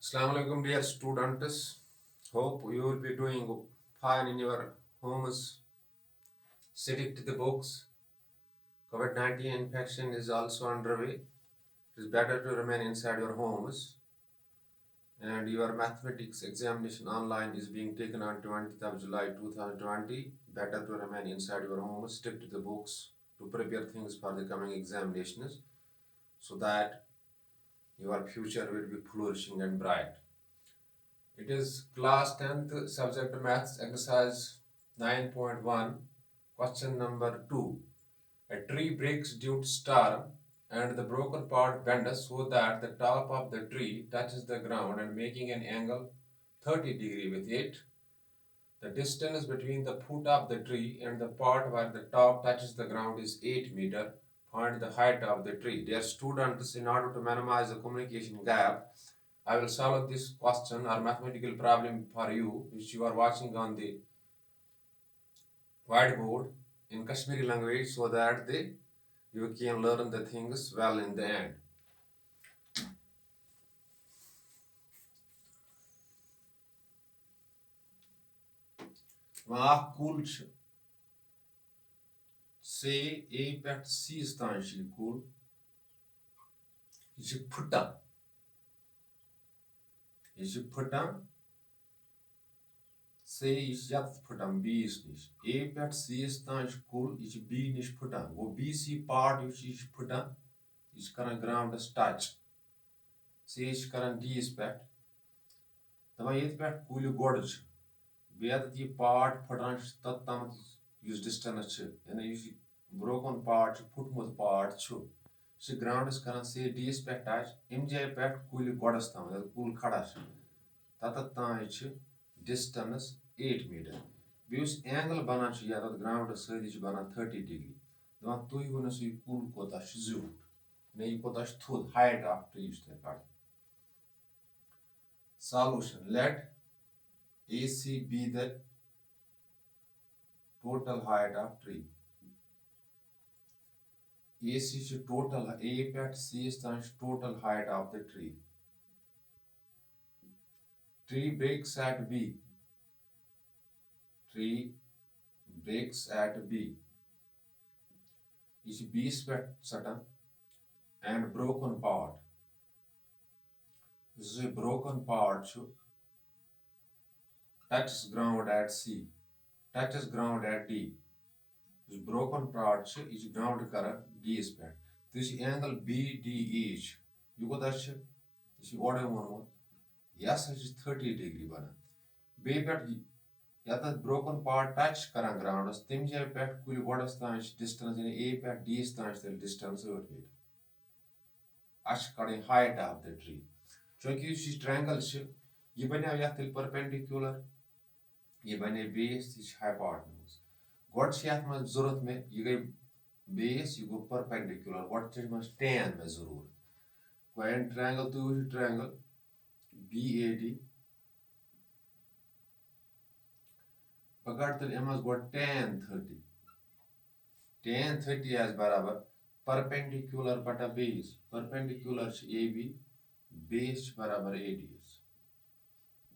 Assalamu alaikum, dear students. Hope you will be doing fine in your homes. Stick to the books. COVID-19 infection is also underway. It is better to remain inside your homes. And your mathematics examination online is being taken on 20th of July 2020. Better to remain inside your homes. Stick to the books to prepare things for the coming examinations so that your future will be flourishing and bright. It is class 10th subject maths exercise 9.1 question number 2. A tree breaks due to storm and the broken part bends so that the top of the tree touches the ground and making an angle 30 degree with it. The distance between the foot of the tree and the part where the top touches the ground is 8 meter. Find the height of the tree. Dear students, in order to minimize the communication gap, I will solve this question or mathematical problem for you, which you are watching on the whiteboard in Kashmiri language so that you can learn the things well in the end. Wah kul say A pet C stanchi kul is puta. Is puta say is yat putam B is nish. A pet C stanchi kul is B nish puta. Wo B C part which is puta is karan ground touch. C is karan D is pet. Tama yet pet kul gorge. Beat the part phatanch tattam use distance and use broken part putmut part chu. She ground is karan say D is pet touch. MJ pet kul gordas tam kul khadas. Tatattan distance 8 meter. Bius angle bana chu ya that ground is bana 30 degree. Dama tu you gonna see kul kotash zoo. Ne kotash thud height after use the card. Solution. Let AC be the total height of tree. AC is total A pet C is the total height of the tree. Tree breaks at B. Tree breaks at B. Is B pet certain and broken part. This is a broken part touches ground at C. Touches ground at D. This broken part is ground current D is pet. This angle BDH. You got that shit? This is what I want. Yes, it is 30 degree bana. B pet या तो broken part touch करा ground उस तिम जाए PAT कुल बड़ा स्तांश distance यानी A PAT D स्तांश तेल distance 8 meter. Ash करें height of the tree. चूंकि इस triangle से ये बने या तेल perpendicular ये बने base इस hypotenuse. God से यात में ज़रूरत में ये गई base ये गो perpendicular. God से में tan में ज़रूर. कोई triangle तो ये triangle BAD पकड़ तो एमस गो tan 30. Tan 30 as बराबर perpendicular बटा base. Perpendicular AB base बराबर ADS.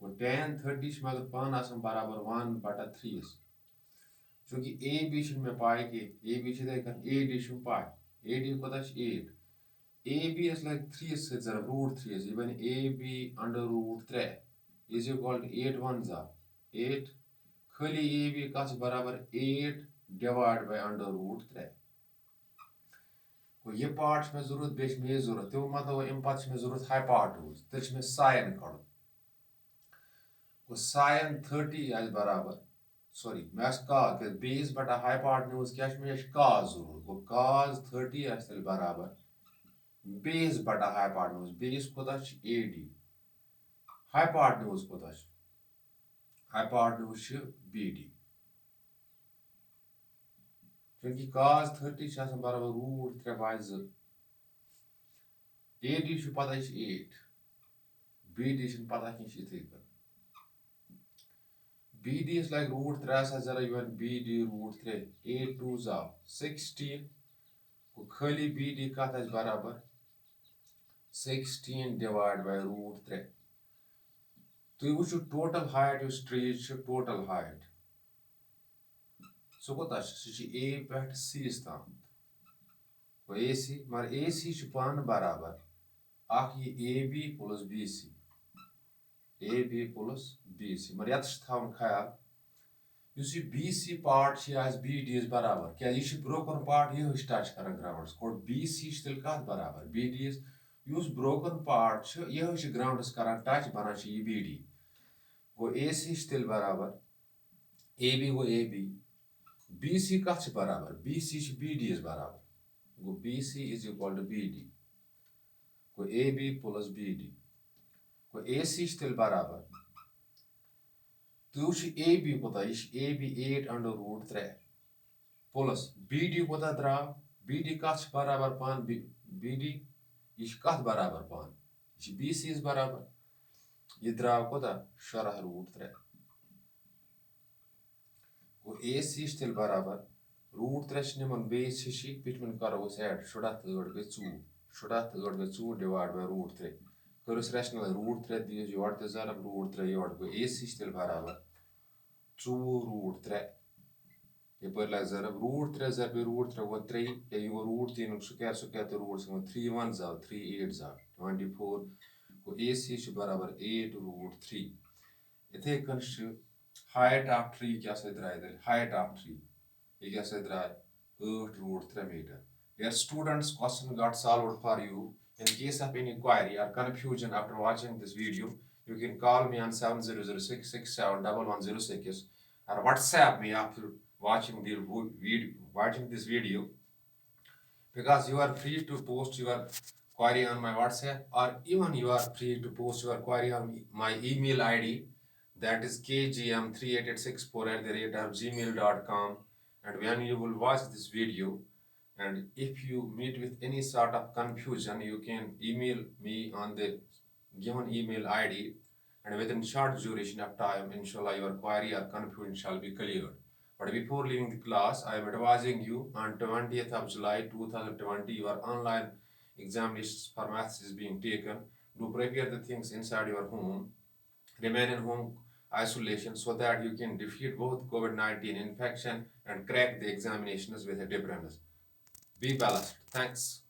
वो tan 30 मगर पान आसम बराबर 1 बटा 3 चूंकि AB में पाए के AB से देखा AD शुम पाए AD को तश 8 AB is like 3 से जरा root 3 is even AB under root 3 is equal to 8 ones are 8 खाली AB का बराबर 8 divided by under root 3 को ये पार्ट में जरूरत बेच में ये जरूरत तो मतलब इन पार्ट में जरूरत हाई पार्ट हो तो में साइन करो को साइन 30 आज बराबर सॉरी मैं का के बेस बटा हाई पार्ट न्यूज क्या में का जरूर को cos 30 आज बराबर बेस बटा हाई पार्ट न्यूज बेस को तच AD हाई पार्ट न्यूज को तच हाई पार्ट न्यूज BD क्योंकि cos 30 बराबर रूट 3 बाय 2 AD पता 8 BD पता कि BD is like root 3 as even BD root 3 8 2s are 16 को खाली BD का था बराबर 16 divided by root 3 तुम वो टोटल हाइट उस ट्रीज टोटल हाइट सो कोता सह ए पे सीस ताम ए सी मगर ए सी पान बराबर ये A B plus B C A B plus B C मगर ये थवन ख्याल उस B C part B D बराबर क्या यह ब्रोकन पार्ट यह टच कर ग्राउंडस गोड बी सी तेल कत बराबर बी डी उस ब्रोकन पार्ट यह ग्राउंडस कर टच बनान यह बी डी गो ए सी तेल बराबर A be go A B C कत बराबर बी सी बी डी बराबर गो B C is equal to B D गो A B plus B D गो ए सी तेल बराबर तो ए बी कोता A B 8√3 plus B D कोता द्राव बी डी कत बराबर पान बी डी यह कत बराबर पान यह बी सी बराबर यह द्राव कोता 6√3 गो ए सी तेल बराबर √3 निमन बेस हिशी पिटमन करो ऐड 78 गई 4 78 गई 4 डिवाइड बाय √3 करोस रेशनल √3 दियो योर ते जरब √3 योर गो ए सी तेल बराबर 4√3 यपर लग जरब √3 जरब √3 गो 3 या यो √3 स्क्वायर तो √3 3 1 जा 3 8 जा 24 गो ए सी बराबर 8√3 इथे कन हाइट ऑफ ट्री क्या से द्राय हाइट ऑफ ट्री ये क्या से द्राय 8√3 metre Dear students, question got solved for you. In case of any query or confusion after watching this video, you can call me on 7006671106 or WhatsApp me after watching this video, because you are free to post your query on my WhatsApp, or even you are free to post your query on my email ID, that is kgm38864@gmail.com. And when you will watch this video, and if you meet with any sort of confusion, you can email me on the given email ID, and within short duration of time, inshallah, your query or confusion shall be cleared. But before leaving the class, I am advising you on 20th of July 2020, your online examinations for maths is being taken. Do prepare the things inside your home. Remain in home isolation so that you can defeat both COVID-19 infection and crack the examinations with a difference. Be balanced. Thanks.